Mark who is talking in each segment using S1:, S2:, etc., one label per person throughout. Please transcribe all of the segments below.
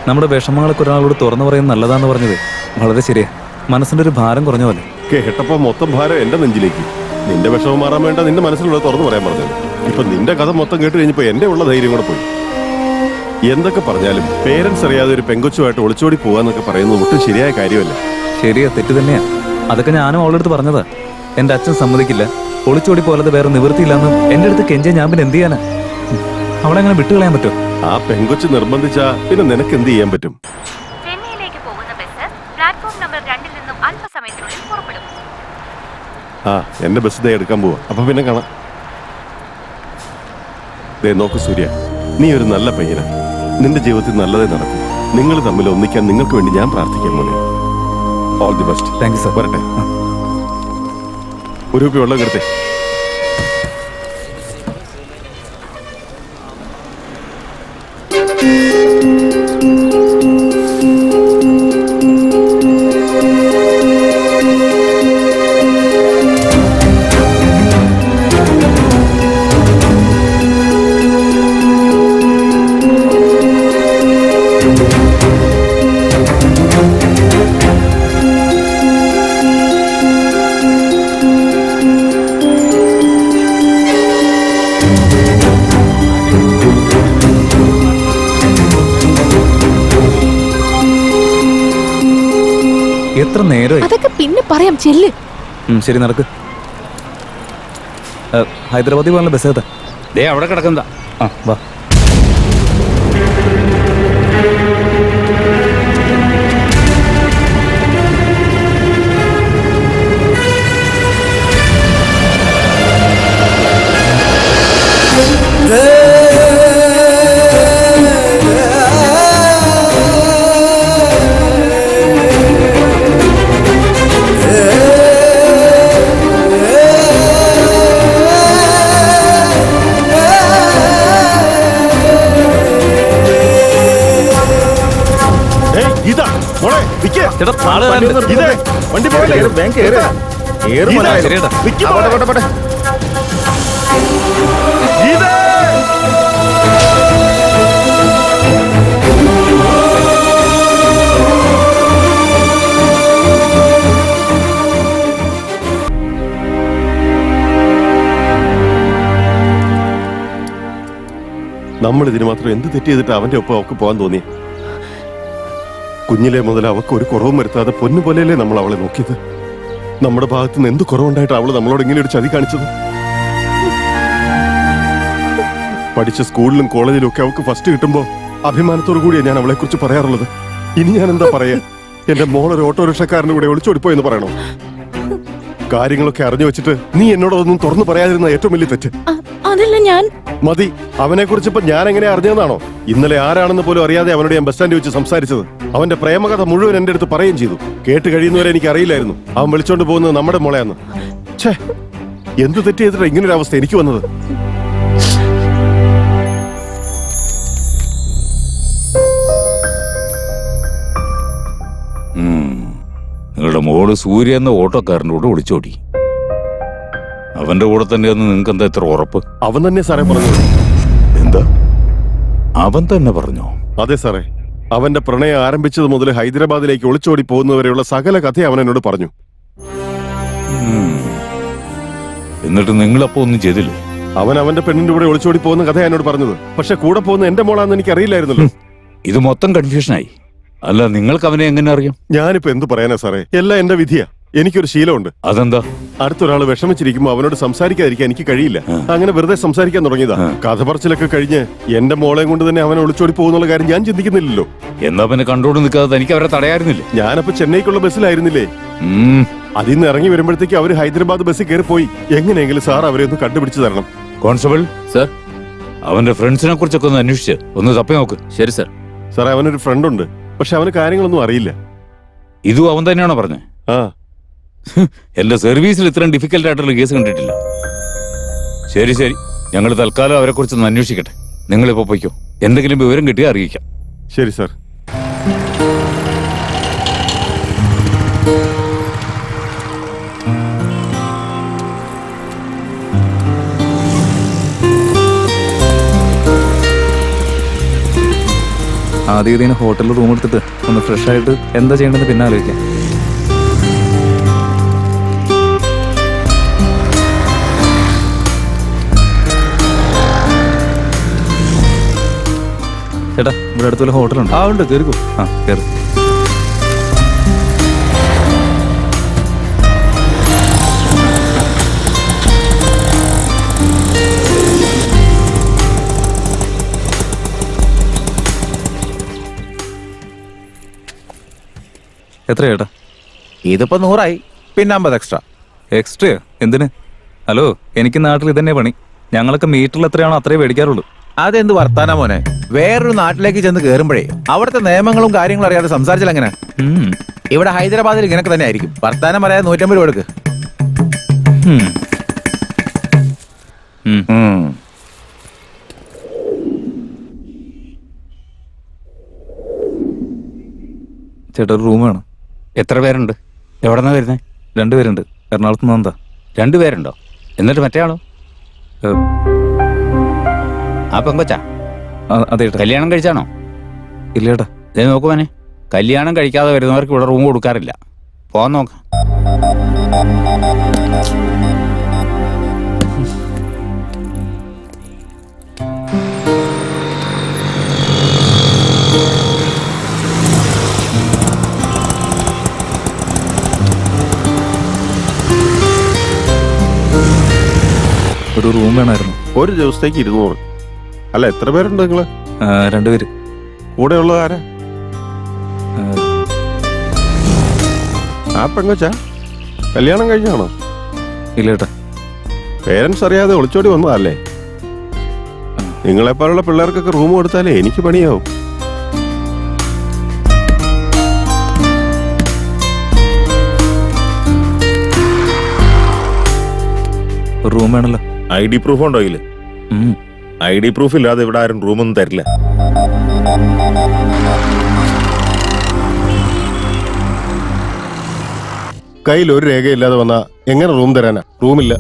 S1: നമ്മുടെ വിഷമങ്ങളൊക്കെ ഒരാളോട് തുറന്നു പറയുന്നത് നല്ലതാന്ന് പറഞ്ഞത് വളരെ ശരിയാ. മനസ്സിന്റെ ഒരു ഭാരം കുറഞ്ഞ പോലെ.
S2: കേട്ടപ്പോ മൊത്തം ഭാരം എന്റെ നെഞ്ചിലേക്ക്. നിന്റെ വിഷമം മാറാൻ വേണ്ട നിന്റെ മനസ്സിലുള്ള തുറന്നു പറയാൻ പറഞ്ഞത്. ഇപ്പൊ നിന്റെ കഥ മൊത്തം കേട്ട് കഴിഞ്ഞപ്പോ എന്റെ ഉള്ള ധൈര്യം കൂടെ പോയി. എന്തൊക്കെ പറഞ്ഞാലും പേരൻസ് അറിയാതെ ഒരു പെങ്കൊച്ചുമായിട്ട് ഒളിച്ചോടി പോവാന്നൊക്കെ പറയുന്നത് ഒട്ടും ശരിയായ കാര്യമല്ല.
S1: ശരിയാ, തെറ്റ് തന്നെയാ. അതൊക്കെ ഞാനും അവളുടെ അടുത്ത് പറഞ്ഞതാ. എന്റെ അച്ഛൻ സമ്മതിക്കില്ല, ഒളിച്ചോടി പോലത് വേറെ നിവൃത്തിയില്ലാന്ന് എന്റെ അടുത്ത് കെഞ്ചിയ ഞാൻ പിന്നെ എന്ത് ചെയ്യാനാ? അവളെ അങ്ങനെ വിട്ടുകളയാൻ പറ്റുമോ?
S2: ആ പെങ്കൊച്ച് നിർബന്ധിച്ചാ പിന്നെ നിനക്ക് എന്ത് ചെയ്യാൻ പറ്റും?
S3: ചെന്നൈയിലേക്ക് പോകുന്ന ബസ് പ്ലാറ്റ്ഫോം നമ്പർ 2 നിന്നും അല്പസമയത്തിനുള്ളിൽ പുറപ്പെടും.
S2: ആ എന്റെ ബസ് ദേ എടുക്കാൻ പോവാ. അപ്പൊ പിന്നെ കാണാം. ദേ നോക്ക് സൂര്യ, നീ ഒരു നല്ല പയ്യനാ. നിന്റെ ജീവിതത്തിൽ നല്ലതേ നടക്കും. നിങ്ങൾ തമ്മിൽ ഒന്നിക്കാൻ നിങ്ങൾക്ക് വേണ്ടി ഞാൻ പ്രാർത്ഥിക്കാൻ മോനെ. All the best.
S1: Thank you sir.
S2: വരട്ടെ. ഒരു കുപ്പി വെള്ളം എടുത്തേ.
S1: എത്ര നേരമായി?
S4: അതൊക്കെ പിന്നെ പറയാം, ചെല്ല്.
S1: ശരി, നടക്ക്. ഹൈദരാബാദിൽ പോകാനുള്ള ബസ് ഏതാ?
S5: ദേ അവിടെ കിടക്കുന്നതാ.
S1: ആ വാ.
S2: വണ്ടി പോകട്ടെ. നമ്മൾ ഇതിന് മാത്രം എന്ത് തെറ്റ് ചെയ്തിട്ട് അവന്റെ ഒപ്പം അവൾക്ക് പോകാൻ തോന്നി? കുഞ്ഞിലെ മുതൽ അവൾക്ക് ഒരു കുറവും വരുത്താതെ പൊന്നുപോലെയല്ലേ നമ്മൾ അവളെ നോക്കിയത്. നമ്മുടെ ഭാഗത്ത് നിന്ന് എന്ത് കുറവുണ്ടായിട്ട് അവള് നമ്മളോട് ഇങ്ങനെ ഒരു ചതി കാണിച്ചത്? പഠിച്ച സ്കൂളിലും കോളേജിലും ഒക്കെ അവൾക്ക് ഫസ്റ്റ് കിട്ടുമ്പോ അഭിമാനത്തോടു കൂടിയാണ് ഞാൻ അവളെ കുറിച്ച് പറയാറുള്ളത്. ഇനി ഞാൻ എന്താ പറയാ? എന്റെ മോളൊരു ഓട്ടോറിക്ഷക്കാരന്റെ കൂടെ ഒളിച്ചോടിപ്പോയെന്ന് പറയണോ? കാര്യങ്ങളൊക്കെ അറിഞ്ഞു വെച്ചിട്ട് നീ എന്നോടൊന്നും തുറന്നു പറയാതിരുന്ന ഏറ്റവും വലിയ തെറ്റ്.
S4: അതല്ല ഞാൻ.
S2: മതി, അവനെ കുറിച്ച് ഇപ്പൊ ഞാൻ എങ്ങനെ അറിഞ്ഞതെന്നാണോ? ഇന്നലെ ആരാണെന്ന് പോലും അറിയാതെ അവനോട് ഞാൻ ബസ് സ്റ്റാൻഡിൽ വെച്ച് സംസാരിച്ചത്. അവന്റെ പ്രേമകഥ മുഴുവൻ എന്റെ അടുത്ത് പറയുകയും ചെയ്തു. കേട്ട് കഴിയുന്നവരെ എനിക്ക് അറിയില്ലായിരുന്നു അവൻ വിളിച്ചോണ്ട് പോകുന്നത് നമ്മുടെ മോളെയാന്ന്. ഛേ, എന്ത് തെറ്റ് ചെയ്തിട്ടാ ഇങ്ങനൊരു അവസ്ഥ എനിക്ക് വന്നത്?
S5: നിങ്ങളുടെ മോള് സൂര്യ എന്ന ഓട്ടോക്കാരൻ്റെ കൂടെ ഒളിച്ചോടി. അവന്റെ കൂടെ തന്നെയെന്ന് നിങ്ങൾക്ക് എന്താ ഇത്ര ഉറപ്പ്?
S2: അവൻ തന്നെ സാറേ പറഞ്ഞു.
S5: എന്താ? അവൻ തന്നെ പറഞ്ഞോ?
S2: അതെ സാറേ, അവന്റെ പ്രണയം ആരംഭിച്ചത് മുതൽ ഹൈദരാബാദിലേക്ക് ഒളിച്ചോടി പോകുന്നവരെയുള്ള സകല കഥ അവൻ എന്നോട് പറഞ്ഞു.
S5: എന്നിട്ട് നിങ്ങളപ്പോ ഒന്നും ചെയ്തില്ലേ?
S2: അവൻ അവന്റെ പെണ്ണിന്റെ കൂടെ ഒളിച്ചോടി പോകുന്ന കഥ എന്നോട് പറഞ്ഞത്. പക്ഷെ കൂടെ പോകുന്ന എന്റെ മോളാന്ന് എനിക്ക് അറിയില്ലായിരുന്നല്ലോ.
S5: ഇത് മൊത്തം കൺഫ്യൂഷനായി. അല്ല, നിങ്ങൾക്ക് അവനെ എങ്ങനെ അറിയാം?
S2: ഞാനിപ്പോ എന്ത് പറയാനാ സാറേ, എല്ലാം എന്റെ വിധിയാ. എനിക്കൊരു ശീലമുണ്ട്.
S5: അതെന്താ?
S2: അടുത്തൊരാൾ വിഷമിച്ചിരിക്കുമ്പോ അവനോട് സംസാരിക്കാതിരിക്കാൻ എനിക്ക് കഴിയില്ല. അങ്ങനെ വെറുതെ സംസാരിക്കാൻ തുടങ്ങിയതാ. കഥ പറച്ചിലൊക്കെ കഴിഞ്ഞ് എന്റെ മോളെയും കൊണ്ട് തന്നെ അവൻ ഒളിച്ചോടി പോകുന്നുള്ള കാര്യം ഞാൻ ചിന്തിക്കുന്നില്ലല്ലോ.
S5: എന്നാ പിന്നെ കണ്ടോണ്ട് നിൽക്കാതെ തനിക്ക് അവരെ തടയായിരുന്നില്ലേ?
S2: ഞാനപ്പോ ചെന്നൈക്കുള്ള ബസ്സിലായിരുന്നില്ലേ. അതിൽ നിന്ന് ഇറങ്ങി വരുമ്പോഴത്തേക്ക് അവര് ഹൈദരാബാദ് ബസ്സിൽ കയറി പോയി. എങ്ങനെയെങ്കിലും സാർ അവരെ ഒന്ന് കണ്ടുപിടിച്ചു തരണം.
S5: കോൺസ്റ്റബിൾ സർ, അവന്റെ ഫ്രണ്ട്സിനെ കുറിച്ചൊക്കെ ഒന്ന് അന്വേഷിച്ച് ഒന്ന് തപ്പി നോക്ക്. ശരി സർ.
S2: സാറേ, അവനൊരു ഫ്രണ്ട് ഉണ്ട്, പക്ഷെ അവന് കാര്യങ്ങളൊന്നും അറിയില്ല.
S5: ഇതും അവൻ തന്നെയാണോ പറഞ്ഞത്?
S2: ആ,
S5: എന്റെ സർവീസിൽ ഇത്രയും ഡിഫിക്കൽട്ട് ആയിട്ടുള്ള കേസ് കണ്ടിട്ടില്ല. ശരി ശരി, ഞങ്ങൾ തൽക്കാലം അവരെ കുറിച്ചൊന്ന് അന്വേഷിക്കട്ടെ. നിങ്ങളിപ്പോ പോയിക്കോ. എന്തെങ്കിലും വിവരം കിട്ടിയാൽ അറിയിക്കാം.
S2: ശരി സാർ.
S1: ആദ്യം ഇതിന് ഹോട്ടലിൽ റൂം എടുത്തിട്ട് ഒന്ന് ഫ്രഷ് ആയിട്ട് എന്താ ചെയ്യേണ്ടതെന്ന് പിന്നെ ആലോചിക്കാം. ചേട്ടാ ഇവിടെ അടുത്തുള്ള ഹോട്ടലുണ്ട്.
S6: ആ ഉണ്ട്, കയറിക്കോ.
S1: ആ കയറി. എത്ര ചേട്ടാ?
S6: ഇതിപ്പോ 100 പിന്നെ 50 എക്സ്ട്രാ.
S1: എക്സ്ട്രയോ? എന്തിന്? ഹലോ, എനിക്ക് നാട്ടിൽ ഇതന്നെ പണി. ഞങ്ങളൊക്കെ മീറ്ററിൽ എത്രയാണോ അത്രേ മേടിക്കാറുള്ളൂ.
S6: അതെന്ത് വർത്താനാ മോനെ? വേറൊരു നാട്ടിലേക്ക് ചെന്ന് കയറുമ്പോഴേ അവിടുത്തെ നിയമങ്ങളും കാര്യങ്ങളും അറിയാതെ സംസാരിച്ചാൽ എങ്ങനെ?
S1: ഉം.
S6: ഇവിടെ ഹൈദരാബാദിൽ ഇങ്ങനൊക്കെ തന്നെ ആയിരിക്കും. വർത്താനം പറയാതെ 150 രൂപ എടുക്ക്.
S1: ഉം. ഉം. ചേട്ടാ ഒരു റൂം വേണം.
S5: എത്ര പേരുണ്ട്? എവിടെന്നാ വരുന്നത്?
S1: 2 പേരുണ്ട്. എറണാകുളത്ത് നിന്ന് എന്താ?
S5: 2 പേരുണ്ടോ? എന്നിട്ട് മറ്റേ ആളോ? ആ പെങ്കൊച്ചാ
S1: അതെ ചേട്ടാ.
S5: കല്യാണം കഴിച്ചാണോ?
S1: ഇല്ല ചേട്ടാ.
S5: ഇതേ നോക്കുവാനെ, കല്യാണം കഴിക്കാതെ വരുന്നവർക്ക് ഇവിടെ റൂം കൊടുക്കാറില്ല. പോകാൻ നോക്ക.
S1: ഒരു റൂം വേണമായിരുന്നു.
S2: ഒരു ദിവസത്തേക്ക് 200. അല്ല, എത്ര പേരുണ്ട് നിങ്ങള്?
S1: 2 പേര്.
S2: കൂടെ ഉള്ളത് ആരാ? ആ പെങ്കൊച്ചാ? കല്യാണം കഴിഞ്ഞാണോ?
S1: ഇല്ല ചേട്ടാ.
S2: പേരൻസ് അറിയാതെ ഒളിച്ചോടി വന്നതല്ലേ? നിങ്ങളെപ്പോലുള്ള പിള്ളേർക്കൊക്കെ റൂം കൊടുത്താലേ എനിക്ക് പണിയാവും.
S1: ഒരു റൂം വേണല്ലോ.
S7: ID പ്രൂഫ് ഉണ്ടോ ഇതില്? ID പ്രൂഫ് ഇല്ലാതെ ഇവിടെ ആരും റൂമൊന്നും തരില്ല.
S2: കയ്യിൽ ഒരു രേഖയില്ലാതെ വന്നാ എങ്ങനെ റൂം തരാനാ? റൂമില്ല.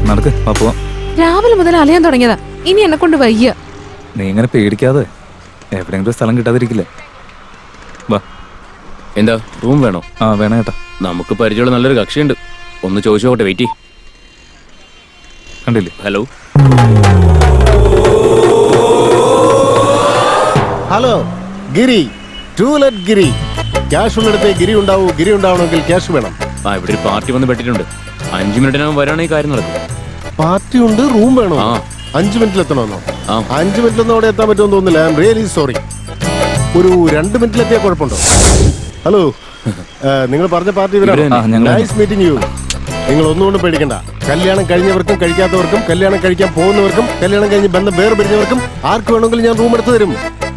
S1: നടക്ക്, പോവാം.
S4: രാവിലെ മുതൽ അലയാൻ തുടങ്ങിയതാ. ഇനി എന്നെ കൊണ്ട് വയ്യ.
S1: നീ ഇങ്ങനെ പേടിക്കാതെ. എവിടെയെങ്കിലും സ്ഥലം കിട്ടാതിരിക്കില്ലേ? വാ.
S8: എന്താ, റൂം വേണോ?
S1: ആ വേണം ചേട്ടാ.
S8: നമുക്ക് പരിചയമുള്ള നല്ലൊരു കക്ഷിയുണ്ട്. ഒന്ന് ചോദിച്ചു നോട്ടെ. വെയിറ്റ്.
S1: കണ്ടില്ലേ?
S8: ഹലോ.
S2: ഹലോ, ഗിരി. ടൂലറ്റ് ഗിരി. ക്യാഷ് ഉള്ളിടത്തെ ഗിരി ഉണ്ടാവൂ. ഗിരി ഉണ്ടാവണമെങ്കിൽ ക്യാഷ് വേണം.
S8: ആ, ഇവിടെ ഒരു പാർട്ടി വന്ന് പെട്ടിട്ടുണ്ട്. 5 മിനിറ്റിനകം വരാണെങ്കിൽ കാര്യം നടക്കും.
S2: പാർട്ടി ഉണ്ട്, റൂം വേണോ?
S8: ആ.
S2: 5 മിനിറ്റിൽ എത്തണമെന്നോ?
S8: ആ.
S2: 5 മിനിറ്റിലൊന്നും അവിടെ എത്താൻ പറ്റുമെന്ന് തോന്നുന്നില്ല. I am really sorry. ഒരു 2 മിനിറ്റിലെത്തിയാൽ കുഴപ്പമുണ്ടോ? ഹലോ, നിങ്ങൾ പറഞ്ഞ പാർട്ടി നൈസ് മീറ്റിംഗ് യു. നിങ്ങൾ ഒന്നുകൊണ്ടും പേടിക്കണ്ട. കല്യാണം കഴിഞ്ഞവർക്കും കഴിക്കാത്തവർക്കും, കല്യാണം കഴിക്കാൻ പോകുന്നവർക്കും, കല്യാണം കഴിഞ്ഞ് ബന്ധം വേർപിരിഞ്ഞവർക്കും ആർക്ക് വേണമെങ്കിലും ഞാൻ റൂം എടുത്തു തരും.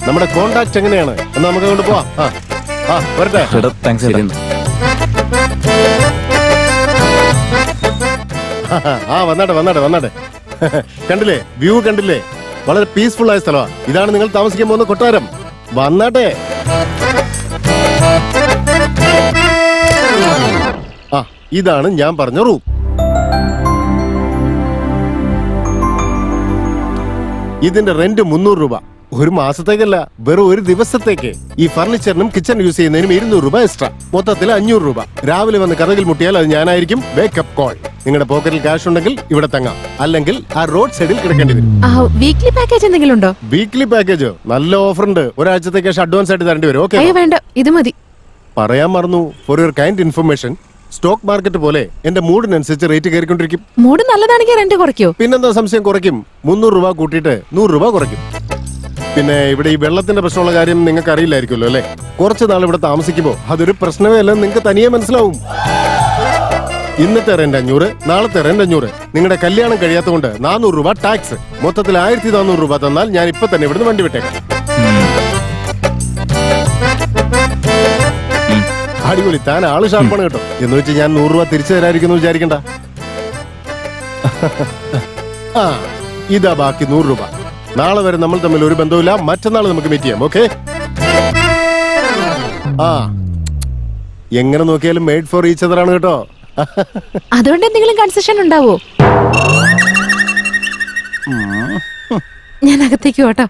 S2: നമ്മുടെ കോണ്ടാക്ട് എങ്ങനെയാണ് എന്ന് നമുക്ക് അങ്ങോട്ട് പോവാം. വരട്ടെ.
S1: ചേട്ടാ താങ്ക്സ് ചേട്ടാ.
S2: വന്നാട്ടെ. കണ്ടില്ലേ, വ്യൂ കണ്ടില്ലേ? വളരെ പീസ്ഫുൾ ആയ സ്ഥലമാണ്. ഇതാണ് നിങ്ങൾ താമസിക്കാൻ പോകുന്ന കൊട്ടാരം. വന്നാട്ടെ. ഇതാണ് ഞാൻ പറഞ്ഞ റൂം. ഇതിന്റെ റെന്റ് 300 രൂപ. ഒരു മാസത്തേക്കല്ല, വെറും ഒരു ദിവസത്തേക്ക്. ഈ ഫർണിച്ചറിനും കിച്ചൺ യൂസ് ചെയ്യുന്നതിനും 200 രൂപ എക്സ്ട്രാ. മൊത്തത്തിൽ 500 രൂപ. രാവിലെ വന്ന് കഥകിൽ മുട്ടിയാൽ അത് ഞാനായിരിക്കും. Wake up call. നിങ്ങളുടെ പോക്കറ്റിൽ ക്യാഷ് ഉണ്ടെങ്കിൽ ഇവിടെ തങ്ങാം, അല്ലെങ്കിൽ ആ റോഡ് സൈഡിൽ കിടക്കേണ്ടി വരും.
S4: വീക്ക്ലി പാക്കേജ് എന്തെങ്കിലും ഉണ്ടോ?
S2: വീക്ക്ലി പാക്കേജോ? നല്ല ഓഫർ ഉണ്ട്. ഒരാഴ്ചത്തെ ക്യാഷ് അഡ്വാൻസ് ആയിട്ട് തരേണ്ടി വരും. ഓക്കെ?
S4: വേണ്ട, ഇത് മതി.
S2: പറയാൻ മറന്നു. For your kind information, stock market പോലെ എന്റെ മൂഡിനനുസരിച്ച് റേറ്റ് കയറിക്കൊണ്ടിരിക്കും.
S4: മൂഡ് നല്ലതാണെങ്കിൽ റെന്റ് കുറയ്ക്കോ?
S2: പിന്നെന്താ സംശയം? കുറയ്ക്കും. 300 രൂപ കൂട്ടിയിട്ട് 100 രൂപ കുറയ്ക്കും. പിന്നെ ഇവിടെ ഈ വെള്ളത്തിന്റെ പ്രശ്നമുള്ള കാര്യം നിങ്ങൾക്ക് അറിയില്ലായിരിക്കുമല്ലോ അല്ലെ? കുറച്ച് നാൾ ഇവിടെ താമസിക്കുമ്പോൾ അതൊരു പ്രശ്നമേ അല്ലെന്ന് നിങ്ങൾക്ക് തനിയെ മനസ്സിലാവും. ഇന്നത്തെ റെന്റ് 500, നാളത്തെ റെന്റ് 500. നിങ്ങളുടെ കല്യാണം കഴിയാത്തതുകൊണ്ട് 400 രൂപ ടാക്സ്. മൊത്തത്തിൽ 1400 രൂപ തന്നാൽ ഞാൻ ഇപ്പൊ തന്നെ ഇവിടുന്ന് വണ്ടി വിട്ടേക്കാം. അടിപൊളി, താൻ ആള് ഷാർപ്പാണ് കേട്ടോ. എന്ന് വെച്ച് ഞാൻ 100 രൂപ തിരിച്ചു തരാതിരിക്കുന്നു വിചാരിക്കണ്ട. ആ ഇതാ ബാക്കി 100 രൂപ. നാളെ വരെ നമ്മൾ തമ്മിൽ ഒരു ബന്ധവുമില്ല. മറ്റന്നാൾ നമുക്ക് മീറ്റ് ചെയ്യാം, ഓക്കെ? ആ എങ്ങനെ നോക്കിയാലും മെയ്ഡ് ഫോർ ഈച്ച് അതർ ആണ് കേട്ടോ.
S4: അതുകൊണ്ട് എന്തെങ്കിലും കൺസെഷൻ ഉണ്ടാവോ? ഞാൻ അകത്തേക്ക് പോട്ടോ.